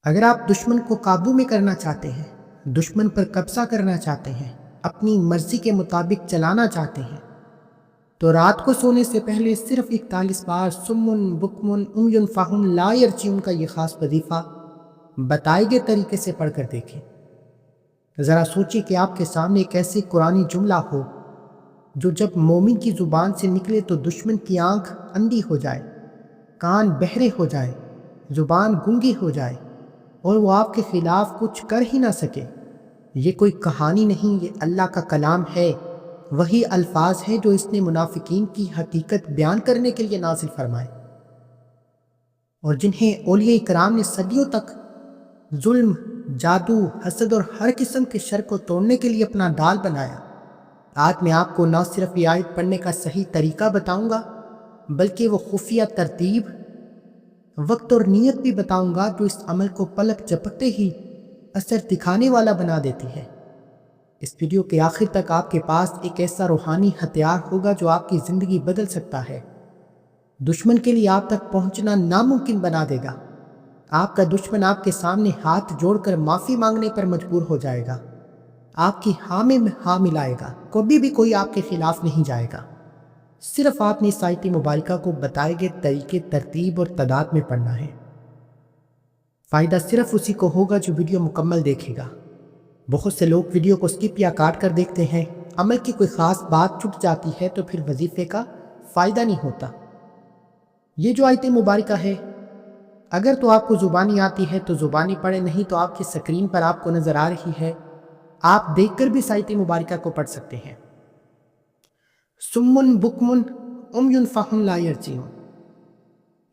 اگر آپ دشمن کو قابو میں کرنا چاہتے ہیں، دشمن پر قبضہ کرنا چاہتے ہیں، اپنی مرضی کے مطابق چلانا چاہتے ہیں، تو رات کو سونے سے پہلے صرف 41 بار سمن بکمن امیون فہم لا یرجعون کا یہ خاص وظیفہ بتائے گئے طریقے سے پڑھ کر دیکھیں۔ ذرا سوچیں کہ آپ کے سامنے ایک ایسی قرآنی جملہ ہو جو جب مومن کی زبان سے نکلے تو دشمن کی آنکھ اندھی ہو جائے، کان بہرے ہو جائے، زبان گنگی ہو جائے اور وہ آپ کے خلاف کچھ کر ہی نہ سکے۔ یہ کوئی کہانی نہیں، یہ اللہ کا کلام ہے، وہی الفاظ ہیں جو اس نے منافقین کی حقیقت بیان کرنے کے لیے نازل فرمائے، اور جنہیں اولیاء کرام نے صدیوں تک ظلم، جادو، حسد اور ہر قسم کے شر کو توڑنے کے لیے اپنا ڈال بنایا۔ آج میں آپ کو نہ صرف یہ آیت پڑھنے کا صحیح طریقہ بتاؤں گا، بلکہ وہ خفیہ ترتیب، وقت اور نیت بھی بتاؤں گا جو اس عمل کو پلک جھپکتے ہی اثر دکھانے والا بنا دیتی ہے۔ اس ویڈیو کے آخر تک آپ کے پاس ایک ایسا روحانی ہتھیار ہوگا جو آپ کی زندگی بدل سکتا ہے، دشمن کے لیے آپ تک پہنچنا ناممکن بنا دے گا۔ آپ کا دشمن آپ کے سامنے ہاتھ جوڑ کر معافی مانگنے پر مجبور ہو جائے گا، آپ کی ہاں میں ہاں ملائے گا، کبھی بھی کوئی آپ کے خلاف نہیں جائے گا۔ صرف آپ نے اس آیت مبارکہ کو بتائے گئے طریقے، ترتیب اور تعداد میں پڑھنا ہے۔ فائدہ صرف اسی کو ہوگا جو ویڈیو مکمل دیکھے گا۔ بہت سے لوگ ویڈیو کو سکپ یا کاٹ کر دیکھتے ہیں، عمل کی کوئی خاص بات چھوٹ جاتی ہے تو پھر وظیفے کا فائدہ نہیں ہوتا۔ یہ جو آیت مبارکہ ہے، اگر تو آپ کو زبانی آتی ہے تو زبانی پڑھیں، نہیں تو آپ کی سکرین پر آپ کو نظر آ رہی ہے، آپ دیکھ کر بھی اس آیت مبارکہ کو پڑھ سکتے ہیں۔ سمن بکمن امیون فہم لا یرجعون،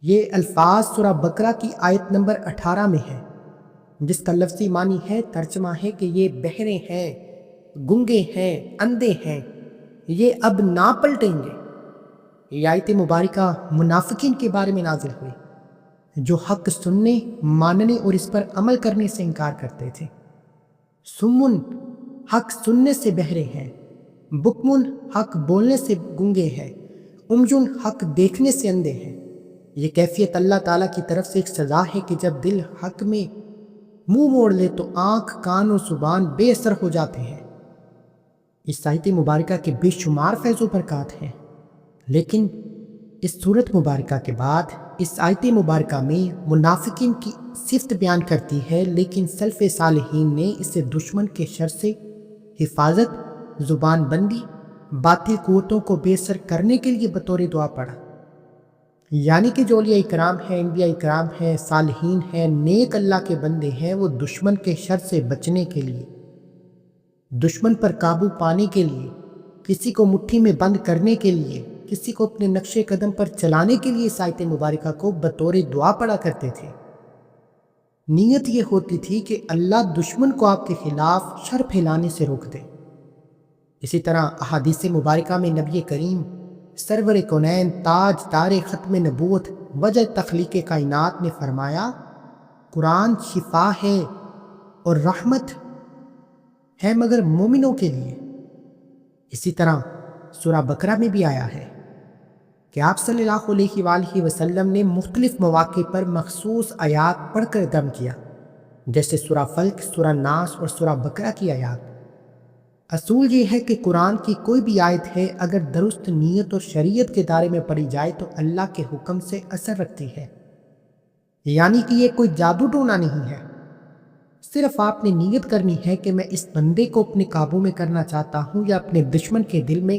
یہ الفاظ سورہ بقرہ کی آیت نمبر 18 میں ہے، جس کا لفظی معنی ہے، ترجمہ ہے کہ یہ بہرے ہیں، گنگے ہیں، اندھے ہیں، یہ اب نہ پلٹیں گے۔ یہ آیت مبارکہ منافقین کے بارے میں نازل ہوئی جو حق سننے، ماننے اور اس پر عمل کرنے سے انکار کرتے تھے۔ سمن حق سننے سے بہرے ہیں، بکمن حق بولنے سے گنگے ہیں، امجن حق دیکھنے سے اندھے ہیں۔ یہ کیفیت اللہ تعالیٰ کی طرف سے ایک سزا ہے کہ جب دل حق میں منہ موڑ لے تو آنکھ، کان اور زبان بے اثر ہو جاتے ہیں۔ اس آیت مبارکہ کے بے شمار فیض و برکات ہیں، لیکن اس سورت مبارکہ کے بعد اس آیت مبارکہ میں منافقین کی صفت بیان کرتی ہے، لیکن سلف صالحین نے اسے دشمن کے شر سے حفاظت، زبان بندی، باطل قوتوں کو بے اثر کرنے کے لیے بطور دعا پڑھا۔ یعنی کہ جو اولیاء کرام ہیں، انبیاء کرام ہیں، صالحین ہیں، نیک اللہ کے بندے ہیں، وہ دشمن کے شر سے بچنے کے لیے، دشمن پر قابو پانے کے لیے، کسی کو مٹھی میں بند کرنے کے لیے، کسی کو اپنے نقش قدم پر چلانے کے لیے اس آیت مبارکہ کو بطور دعا پڑھا کرتے تھے۔ نیت یہ ہوتی تھی کہ اللہ دشمن کو آپ کے خلاف شر پھیلانے سے روک دے۔ اسی طرح احادیث مبارکہ میں نبی کریم سرور کونین، تاج دار ختم نبوت، وجہ تخلیق کائنات نے فرمایا، قرآن شفا ہے اور رحمت ہے مگر مومنوں کے لیے۔ اسی طرح سورہ بقرہ میں بھی آیا ہے کہ آپ صلی اللہ علیہ وآلہ وسلم نے مختلف مواقع پر مخصوص آیات پڑھ کر دم کیا، جیسے سورہ فلق، سورہ ناس اور سورہ بقرہ کی آیات۔ اصول یہ ہے کہ قرآن کی کوئی بھی آیت ہے، اگر درست نیت اور شریعت کے دائرے میں پڑھی جائے تو اللہ کے حکم سے اثر رکھتی ہے۔ یعنی کہ یہ کوئی جادو ٹونا نہیں ہے، صرف آپ نے نیت کرنی ہے کہ میں اس بندے کو اپنے قابو میں کرنا چاہتا ہوں، یا اپنے دشمن کے دل میں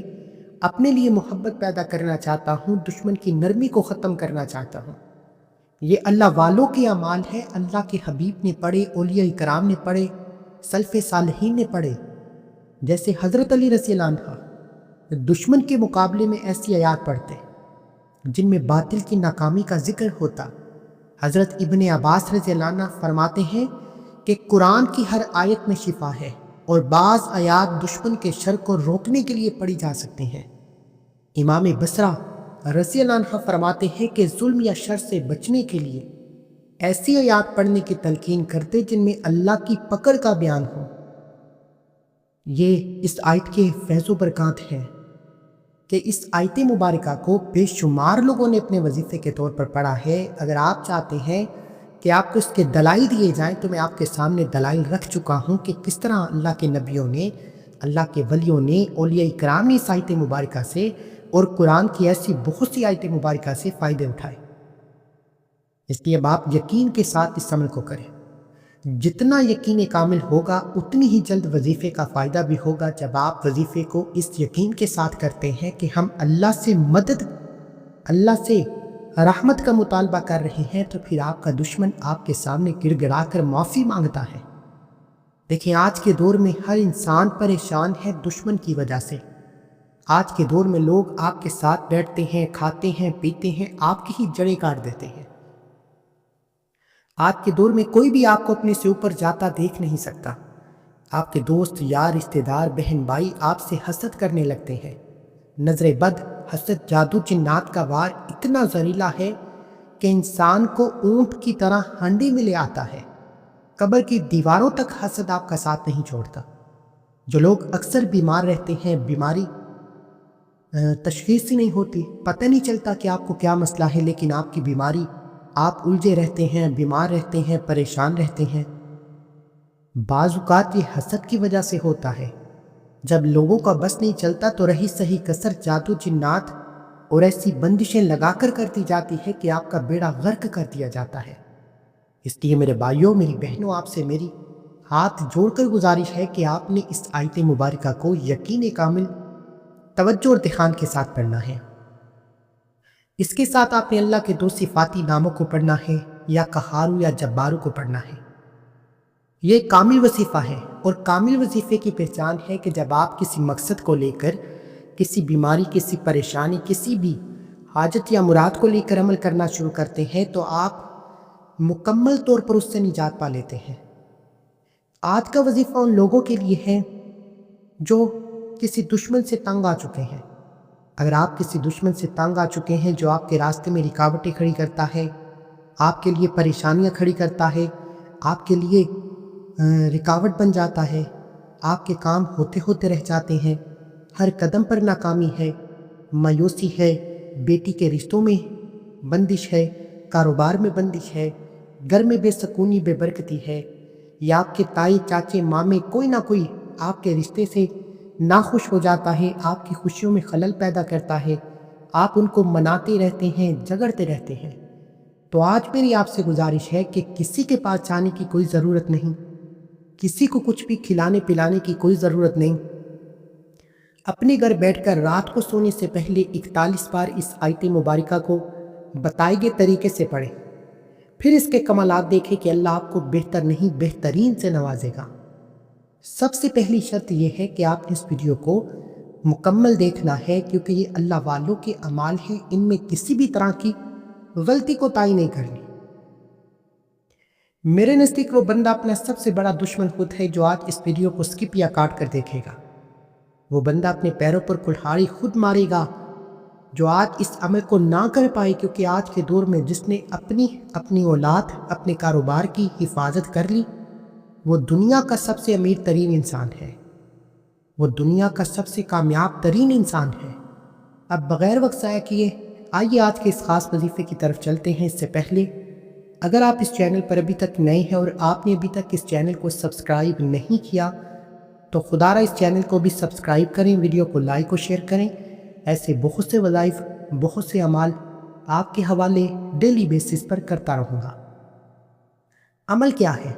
اپنے لیے محبت پیدا کرنا چاہتا ہوں، دشمن کی نرمی کو ختم کرنا چاہتا ہوں۔ یہ اللہ والوں کے اعمال ہے، اللہ کے حبیب نے پڑھے، اولیاء کرام نے پڑھے، سلف صالحین نے پڑھے۔ جیسے حضرت علی رضی اللہ عنہ دشمن کے مقابلے میں ایسی آیات پڑھتے جن میں باطل کی ناکامی کا ذکر ہوتا۔ حضرت ابن عباس رضی اللہ عنہ فرماتے ہیں کہ قرآن کی ہر آیت میں شفا ہے، اور بعض آیات دشمن کے شر کو روکنے کے لیے پڑھی جا سکتی ہیں۔ امام بصرہ رضی اللہ عنہ فرماتے ہیں کہ ظلم یا شر سے بچنے کے لیے ایسی آیات پڑھنے کی تلقین کرتے جن میں اللہ کی پکڑ کا بیان ہو۔ یہ اس آیت کے فیض و برکات ہیں کہ اس آیت مبارکہ کو بے شمار لوگوں نے اپنے وظیفے کے طور پر پڑھا ہے۔ اگر آپ چاہتے ہیں کہ کہ آپ کو اس کے دلائل دیے جائیں تو میں آپ کے سامنے دلائل رکھ چکا ہوں کہ کس طرح اللہ کے نبیوں نے، اللہ کے ولیوں نے، اولیاء کرام نے اس آیت مبارکہ سے اور قرآن کی ایسی بہت سی آیت مبارکہ سے فائدے اٹھائے۔ اس لیے اب آپ یقین کے ساتھ اس عمل کو کریں۔ جتنا یقین کامل ہوگا اتنی ہی جلد وظیفے کا فائدہ بھی ہوگا۔ جب آپ وظیفے کو اس یقین کے ساتھ کرتے ہیں کہ ہم اللہ سے مدد، اللہ سے رحمت کا مطالبہ کر رہے ہیں، تو پھر آپ کا دشمن آپ کے سامنے گڑ گڑا کر معافی مانگتا ہے۔ دیکھیں آج کے دور میں ہر انسان پریشان ہے دشمن کی وجہ سے۔ آج کے دور میں لوگ آپ کے ساتھ بیٹھتے ہیں، کھاتے ہیں، پیتے ہیں، آپ کی ہی جڑیں کاٹ دیتے ہیں۔ آج کے دور میں کوئی بھی آپ کو اپنے سے اوپر جاتا دیکھ نہیں سکتا۔ آپ کے دوست، یار، رشتہ دار، بہن بھائی آپ سے حسد کرنے لگتے ہیں۔ نظر بد، حسد، جادو، جنات کا وار اتنا زہریلا ہے کہ انسان کو اونٹ کی طرح ہنڈی میں لے آتا ہے۔ قبر کی دیواروں تک حسد آپ کا ساتھ نہیں چھوڑتا۔ جو لوگ اکثر بیمار رہتے ہیں، بیماری تشخیص ہی نہیں ہوتی، پتہ نہیں چلتا کہ آپ کو کیا مسئلہ ہے، لیکن آپ کی بیماری، آپ الجھے رہتے ہیں، بیمار رہتے ہیں، پریشان رہتے ہیں۔ بعض اوقات یہ حسد کی وجہ سے ہوتا ہے۔ جب لوگوں کا بس نہیں چلتا تو رہی صحیح کسر جادو، جنات اور ایسی بندشیں لگا کر دی جاتی ہے کہ آپ کا بیڑا غرق کر دیا جاتا ہے۔ اس لیے میرے بھائیوں، میری بہنوں، آپ سے میری ہاتھ جوڑ کر گزارش ہے کہ آپ نے اس آیت مبارکہ کو یقین کامل، توجہ اور دھیان کے ساتھ پڑھنا ہے۔ اس کے ساتھ آپ نے اللہ کے دو صفاتی ناموں کو پڑھنا ہے، یا قہارو یا جبارو کو پڑھنا ہے۔ یہ کامل وظیفہ ہے، اور کامل وظیفے کی پہچان ہے کہ جب آپ کسی مقصد کو لے کر، کسی بیماری، کسی پریشانی، کسی بھی حاجت یا مراد کو لے کر عمل کرنا شروع کرتے ہیں تو آپ مکمل طور پر اس سے نجات پا لیتے ہیں۔ آج کا وظیفہ ان لوگوں کے لیے ہے جو کسی دشمن سے تنگ آ چکے ہیں۔ اگر آپ کسی دشمن سے تنگ آ چکے ہیں جو آپ کے راستے میں رکاوٹیں کھڑی کرتا ہے، آپ کے لیے پریشانیاں کھڑی کرتا ہے، آپ کے لیے رکاوٹ بن جاتا ہے، آپ کے کام ہوتے ہوتے رہ جاتے ہیں، ہر قدم پر ناکامی ہے، مایوسی ہے، بیٹی کے رشتوں میں بندش ہے، کاروبار میں بندش ہے، گھر میں بے سکونی، بے برکتی ہے، یا آپ کے تائی، چاچے، مامے، کوئی نہ کوئی آپ کے رشتے سے ناخوش ہو جاتا ہے، آپ کی خوشیوں میں خلل پیدا کرتا ہے، آپ ان کو مناتے رہتے ہیں، جھگڑتے رہتے ہیں، تو آج میری آپ سے گزارش ہے کہ کسی کے پاس جانے کی کوئی ضرورت نہیں، کسی کو کچھ بھی کھلانے پلانے کی کوئی ضرورت نہیں۔ اپنے گھر بیٹھ کر رات کو سونے سے پہلے 41 بار اس آیت مبارکہ کو بتائے گئے طریقے سے پڑھیں، پھر اس کے کمالات دیکھیں کہ اللہ آپ کو بہتر نہیں بہترین سے نوازے گا۔ سب سے پہلی شرط یہ ہے کہ آپ نے اس ویڈیو کو مکمل دیکھنا ہے، کیونکہ یہ اللہ والوں کے اعمال ہیں، ان میں کسی بھی طرح کی غلطی کو طائی نہیں کرنی۔ میرے نزدیک وہ بندہ اپنا سب سے بڑا دشمن خود ہے جو آج اس ویڈیو کو سکپ یا کاٹ کر دیکھے گا۔ وہ بندہ اپنے پیروں پر کلہاڑی خود مارے گا جو آج اس عمل کو نہ کر پائے، کیونکہ آج کے دور میں جس نے اپنی اولاد، اپنے کاروبار کی حفاظت کر لی، وہ دنیا کا سب سے امیر ترین انسان ہے، وہ دنیا کا سب سے کامیاب ترین انسان ہے۔ اب بغیر وقت ضائع کیے آئیے آج کے اس خاص وظیفے کی طرف چلتے ہیں۔ اس سے پہلے اگر آپ اس چینل پر ابھی تک نئے ہیں اور آپ نے ابھی تک اس چینل کو سبسکرائب نہیں کیا تو خدا را اس چینل کو بھی سبسکرائب کریں، ویڈیو کو لائک و شیئر کریں۔ ایسے بہت سے وظائف، بہت سے اعمال آپ کے حوالے ڈیلی بیسس پر کرتا رہوں گا۔ عمل کیا ہے؟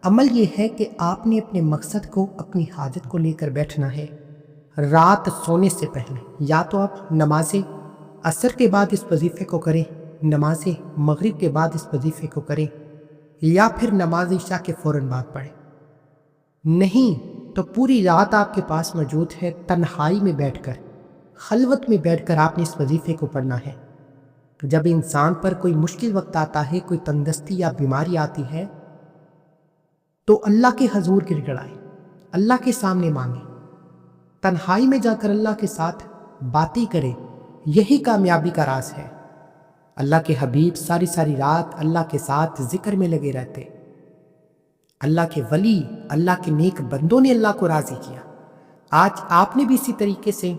عمل یہ ہے کہ آپ نے اپنے مقصد کو، اپنی حاجت کو لے کر بیٹھنا ہے رات سونے سے پہلے۔ یا تو آپ نماز عصر کے بعد اس وظیفے کو کریں، نماز مغرب کے بعد اس وظیفے کو کریں، یا پھر نماز عشاء کے فوراً بعد پڑھیں۔ نہیں تو پوری رات آپ کے پاس موجود ہے، تنہائی میں بیٹھ کر، خلوت میں بیٹھ کر آپ نے اس وظیفے کو پڑھنا ہے۔ جب انسان پر کوئی مشکل وقت آتا ہے، کوئی تندرستی یا بیماری آتی ہے، تو اللہ کے حضور گر گڑائے، اللہ کے سامنے مانگے، تنہائی میں جا کر اللہ کے ساتھ باتیں کرے، یہی کامیابی کا راز ہے۔ اللہ کے حبیب ساری ساری رات اللہ کے ساتھ ذکر میں لگے رہتے، اللہ کے ولی، اللہ کے نیک بندوں نے اللہ کو راضی کیا۔ آج آپ نے بھی اسی طریقے سے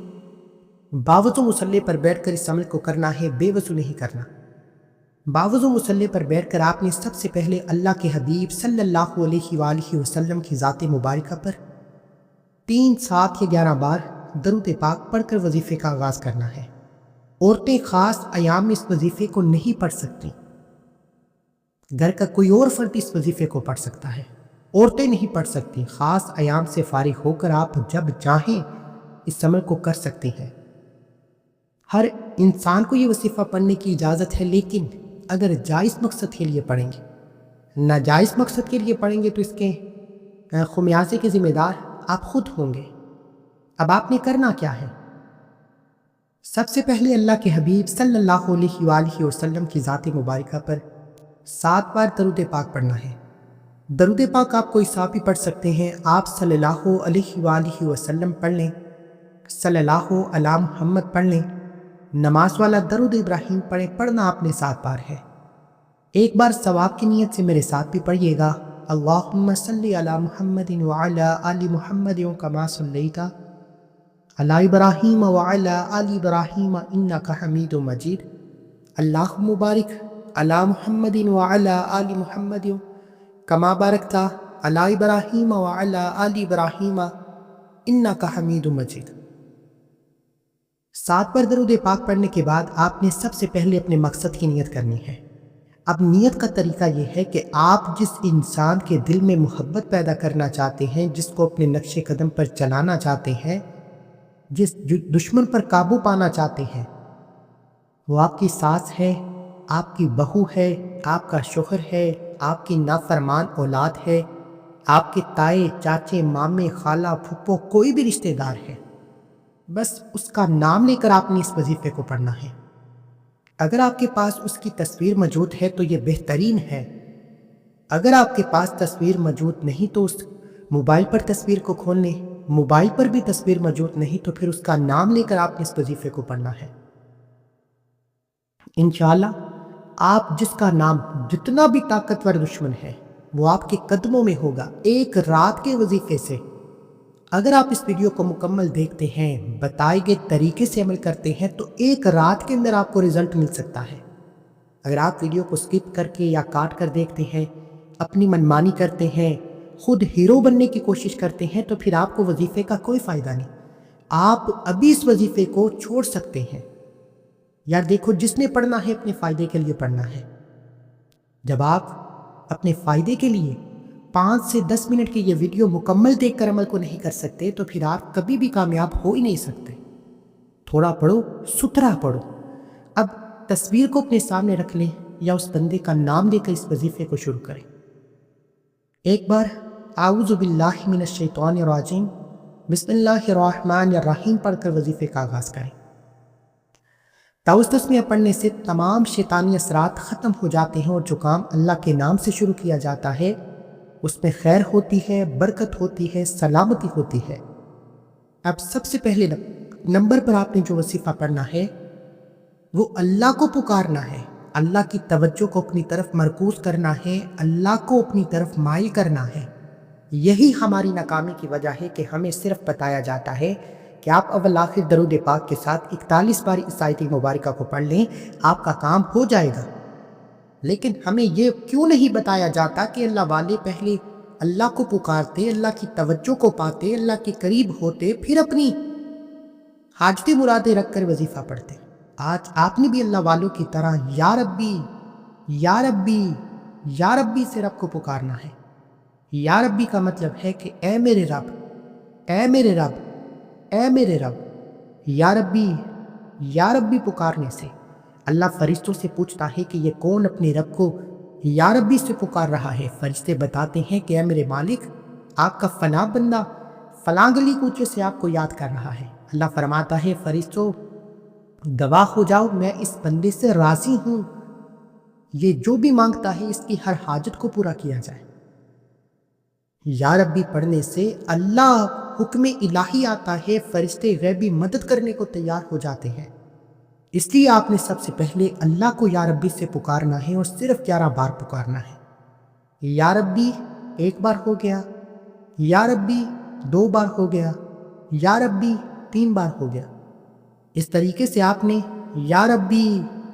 باوضو مصلی پر بیٹھ کر اس عمل کو کرنا ہے، بے وضو نہیں کرنا۔ باوضو مصلی پر بیٹھ کر آپ نے سب سے پہلے اللہ کے حبیب صلی اللہ علیہ وآلہ وسلم کی ذات مبارکہ پر 3 7 یا 11 بار درود پاک پڑھ کر وظیفے کا آغاز کرنا ہے۔ عورتیں خاص ایام میں اس وظیفے کو نہیں پڑھ سکتی، گھر کا کوئی اور فرد اس وظیفے کو پڑھ سکتا ہے، عورتیں نہیں پڑھ سکتی۔ خاص ایام سے فارغ ہو کر آپ جب چاہیں اس عمل کو کر سکتے ہیں۔ ہر انسان کو یہ وظیفہ پڑھنے کی اجازت ہے، لیکن اگر جائز مقصد کے لیے پڑھیں گے، ناجائز مقصد کے لیے پڑھیں گے تو اس کے خمیازے کے ذمہ دار آپ خود ہوں گے۔ اب آپ نے کرنا کیا ہے؟ سب سے پہلے اللہ کے حبیب صلی اللہ علیہ وآلہ وسلم کی ذات مبارکہ پر 7 بار درود پاک پڑھنا ہے۔ درود پاک آپ کوئی سا بھی پڑھ سکتے ہیں، آپ صلی اللہ علیہ وآلہ وسلم پڑھ لیں، صلی اللہ علی محمد پڑھ لیں، نماز والا درود ابراہیم پڑھیں۔ پڑھنا آپ نے 7 بار ہے۔ ایک بار ثواب کی نیت سے میرے ساتھ بھی پڑھیے گا، اللہم صلی علی محمد وعلی آل محمد کما صلیت علی ابراہیم وعلی آل ابراہیم انک حمید مجید، اللہم بارک علی محمد وعلی آل محمد کما بارکت علی ابراہیم وعلی آل ابراہیم انک حمید مجید۔ 7 بار درود پاک پڑھنے کے بعد آپ نے سب سے پہلے اپنے مقصد کی نیت کرنی ہے۔ اب نیت کا طریقہ یہ ہے کہ آپ جس انسان کے دل میں محبت پیدا کرنا چاہتے ہیں، جس کو اپنے نقش قدم پر چلانا چاہتے ہیں، جس دشمن پر قابو پانا چاہتے ہیں، وہ آپ کی ساس ہے، آپ کی بہو ہے، آپ کا شوہر ہے، آپ کی نافرمان اولاد ہے، آپ کے تائے چاچے مامے خالہ پھپھو کوئی بھی رشتہ دار ہے، بس اس کا نام لے کر آپ نے اس وظیفے کو پڑھنا ہے۔ اگر آپ کے پاس اس کی تصویر موجود ہے تو یہ بہترین ہے، اگر آپ کے پاس تصویر موجود نہیں تو اس موبائل پر تصویر کو کھول لیں، موبائل پر بھی تصویر موجود نہیں تو پھر اس کا نام لے کر آپ نے اس وظیفے کو پڑھنا ہے۔ انشاءاللہ آپ جس کا نام جتنا بھی طاقتور دشمن ہے وہ آپ کے قدموں میں ہوگا ایک رات کے وظیفے سے۔ اگر آپ اس ویڈیو کو مکمل دیکھتے ہیں، بتائے گئے طریقے سے عمل کرتے ہیں تو ایک رات کے اندر آپ کو رزلٹ مل سکتا ہے۔ اگر آپ ویڈیو کو سکپ کر کے یا کاٹ کر دیکھتے ہیں، اپنی منمانی کرتے ہیں، خود ہیرو بننے کی کوشش کرتے ہیں تو پھر آپ کو وظیفے کا کوئی فائدہ نہیں۔ آپ ابھی اس وظیفے کو چھوڑ سکتے ہیں۔ یار دیکھو، جس نے پڑھنا ہے اپنے فائدے کے لیے پڑھنا ہے۔ جب آپ اپنے فائدے کے لیے 5 سے 10 منٹ کی یہ ویڈیو مکمل دیکھ کر عمل کو نہیں کر سکتے تو پھر آپ کبھی بھی کامیاب ہو ہی نہیں سکتے۔ تھوڑا پڑھو، ستھرا پڑھو۔ اب تصویر کو اپنے سامنے رکھ لیں یا اس بندے کا نام لے کر اس وظیفے کو شروع کریں۔ ایک بار اعوذ باللہ من الشیطان الرجیم بسم اللہ الرحمن الرحیم پڑھ کر وظیفے کا آغاز کریں۔ تعوذ تسمیہ پڑھنے سے تمام شیطانی اثرات ختم ہو جاتے ہیں اور جو کام اللہ کے نام سے شروع کیا جاتا ہے اس میں خیر ہوتی ہے، برکت ہوتی ہے، سلامتی ہوتی ہے۔ اب سب سے پہلے نمبر پر آپ نے جو وظیفہ پڑھنا ہے وہ اللہ کو پکارنا ہے، اللہ کی توجہ کو اپنی طرف مرکوز کرنا ہے، اللہ کو اپنی طرف مائل کرنا ہے۔ یہی ہماری ناکامی کی وجہ ہے کہ ہمیں صرف بتایا جاتا ہے کہ آپ اول آخر درود پاک کے ساتھ 41 بار اس آیت مبارکہ کو پڑھ لیں، آپ کا کام ہو جائے گا۔ لیکن ہمیں یہ کیوں نہیں بتایا جاتا کہ اللہ والے پہلے اللہ کو پکارتے، اللہ کی توجہ کو پاتے، اللہ کے قریب ہوتے، پھر اپنی حاجتیں مرادیں رکھ کر وظیفہ پڑھتے۔ آج آپ نے بھی اللہ والوں کی طرح یا ربی یا ربی یا ربی سے رب کو پکارنا ہے۔ یا ربی کا مطلب ہے کہ اے میرے رب، اے میرے رب، اے میرے رب۔ یا ربی پکارنے سے اللہ فرشتوں سے پوچھتا ہے کہ یہ کون اپنے رب کو یا ربی سے پکار رہا ہے۔ فرشتے بتاتے ہیں کہ اے میرے مالک، آپ کا فلاں بندہ فلاں گلی کوچے سے آپ کو یاد کر رہا ہے۔ اللہ فرماتا ہے فرشتوں گواہ ہو جاؤ، میں اس بندے سے راضی ہوں، یہ جو بھی مانگتا ہے اس کی ہر حاجت کو پورا کیا جائے۔ یا ربی پڑھنے سے اللہ حکم الہی آتا ہے، فرشتے غیبی مدد کرنے کو تیار ہو جاتے ہیں۔ اس لیے آپ نے سب سے پہلے اللہ کو یا ربی سے پکارنا ہے اور صرف 11 بار پکارنا ہے۔ یا ربی 1 بار ہو گیا، یا ربی 2 بار ہو گیا، یا ربی 3 بار ہو گیا۔ اس طریقے سے آپ نے یا ربی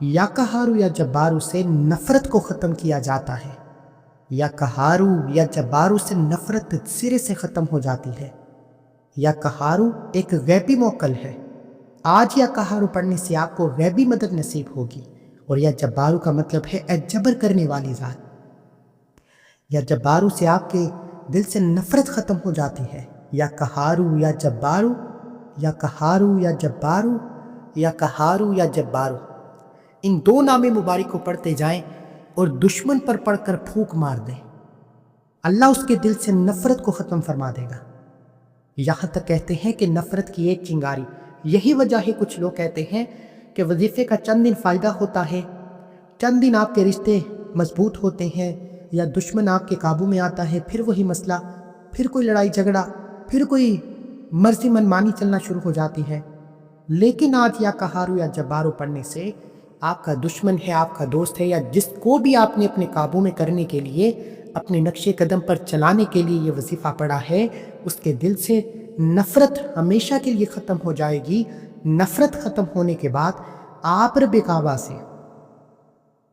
یا قہارو یا جبارو سے نفرت کو ختم کیا جاتا ہے، یا قہارو یا جبارو سے نفرت سرے سے ختم ہو جاتی ہے۔ یا قہارو ایک غیبی موکل ہے، آج یا قہارو پڑھنے سے آپ کو غیبی مدد نصیب ہوگی، اور یا جبارو کا مطلب ہے اے جبر کرنے والی ذات۔ یا جبارو سے آپ کے دل سے نفرت ختم ہو جاتی ہے۔ یا قہارو یا جبارو، یا قہارو یا جبارو، یا قہارو یا جبارو، ان دو نام مبارک کو پڑھتے جائیں اور دشمن پر پڑھ کر پھونک مار دیں، اللہ اس کے دل سے نفرت کو ختم فرما دے گا۔ یہاں تک کہتے ہیں کہ نفرت کی ایک چنگاری، یہی وجہ ہے کچھ لوگ کہتے ہیں کہ وظیفے کا چند دن فائدہ ہوتا ہے، چند دن آپ کے رشتے مضبوط ہوتے ہیں، یا دشمن آپ کے قابو میں آتا ہے، پھر وہی مسئلہ، پھر کوئی لڑائی جھگڑا، پھر کوئی مرضی منمانی چلنا شروع ہو جاتی ہے۔ لیکن آج یا قہارو یا جبارو پڑھنے سے آپ کا دشمن ہے، آپ کا دوست ہے، یا جس کو بھی آپ نے اپنے قابو میں کرنے کے لیے، اپنے نقش قدم پر چلانے کے لیے یہ وظیفہ پڑھا ہے، اس کے دل سے نفرت ہمیشہ کے لیے ختم ہو جائے گی۔ نفرت ختم ہونے کے بعد آپ رب کعبہ سے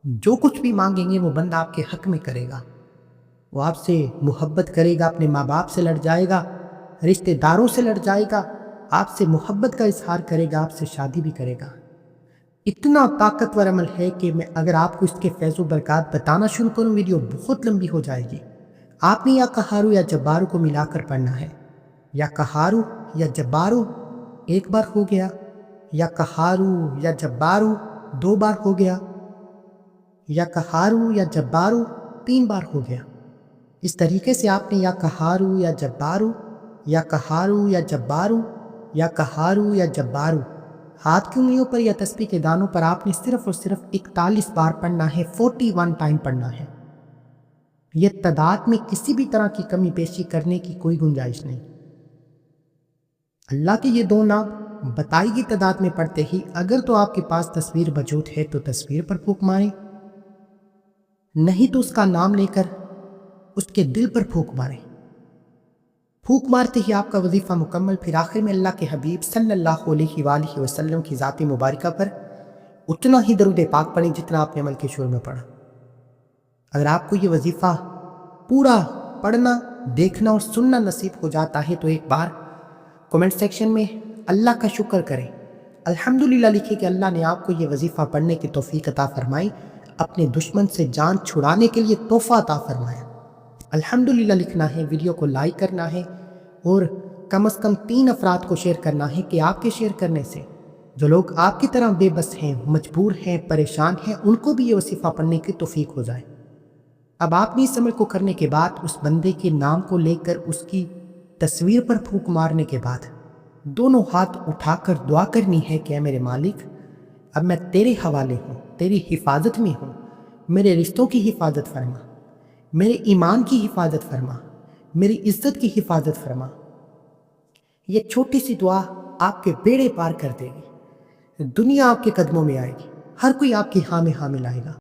جو کچھ بھی مانگیں گے وہ بندہ آپ کے حق میں کرے گا، وہ آپ سے محبت کرے گا، اپنے ماں باپ سے لڑ جائے گا، رشتہ داروں سے لڑ جائے گا، آپ سے محبت کا اظہار کرے گا، آپ سے شادی بھی کرے گا۔ اتنا طاقتور عمل ہے کہ میں اگر آپ کو اس کے فیض و برکات بتانا شروع کروں ویڈیو بہت لمبی ہو جائے گی۔ آپ نے یا قہارو یا جبارو کو ملا کر پڑھنا ہے۔ یا قہارو یا جبارو ایک بار ہو گیا، یا قہارو یا جبارو دو بار ہو گیا، یا قہارو یا جبارو تین بار ہو گیا۔ اس طریقے سے آپ نے یا قہارو یا جبارو، یا قہارو یا جبارو، یا قہارو یا جبارو، ہاتھ کی انگلیوں پر یا تسبیح کے دانوں پر آپ نے صرف اور صرف 41 بار پڑھنا ہے، 41 ٹائم پڑھنا ہے۔ یہ تعداد میں کسی بھی طرح کی کمی بیشی کرنے کی کوئی گنجائش نہیں۔ اللہ کے یہ دو نام بتائی گئی تعداد میں پڑھتے ہی اگر تو آپ کے پاس تصویر موجود ہے تو تصویر پر پھونک ماریں، نہیں تو اس کا نام لے کر اس کے دل پر پھونک ماریں۔ پھونک مارتے ہی آپ کا وظیفہ مکمل، پھر آخر میں اللہ کے حبیب صلی اللہ علیہ وآلہ وسلم کی ذات مبارکہ پر اتنا ہی درود پاک پڑھیں جتنا آپ نے عمل کے شروع میں پڑھا۔ اگر آپ کو یہ وظیفہ پورا پڑھنا، دیکھنا اور سننا نصیب ہو جاتا ہے تو ایک بار کمنٹ سیکشن میں اللہ کا شکر کریں، الحمدللہ لکھیں کہ اللہ نے آپ کو یہ وظیفہ پڑھنے کی توفیق عطا فرمائی، اپنے دشمن سے جان چھڑانے کے لیے تحفہ عطا فرمایا۔ الحمدللہ لکھنا ہے، ویڈیو کو لائک کرنا ہے، اور کم از کم 3 افراد کو شیئر کرنا ہے کہ آپ کے شیئر کرنے سے جو لوگ آپ کی طرح بے بس ہیں، مجبور ہیں، پریشان ہیں، ان کو بھی یہ وظیفہ پڑھنے کی توفیق ہو جائے۔ اب آپ نے اس عمل کو کرنے کے بعد اس بندے کے نام کو لے کر اس کی تصویر پر پھونک مارنے کے بعد دونوں ہاتھ اٹھا کر دعا کرنی ہے کہ اے میرے مالک، اب میں تیرے حوالے ہوں، تیری حفاظت میں ہوں، میرے رشتوں کی حفاظت فرما، میرے ایمان کی حفاظت فرما، میری عزت کی حفاظت فرما۔ یہ چھوٹی سی دعا آپ کے بیڑے پار کر دے گی، دنیا آپ کے قدموں میں آئے گی، ہر کوئی آپ کی ہاں میں ہاں ملائے گا۔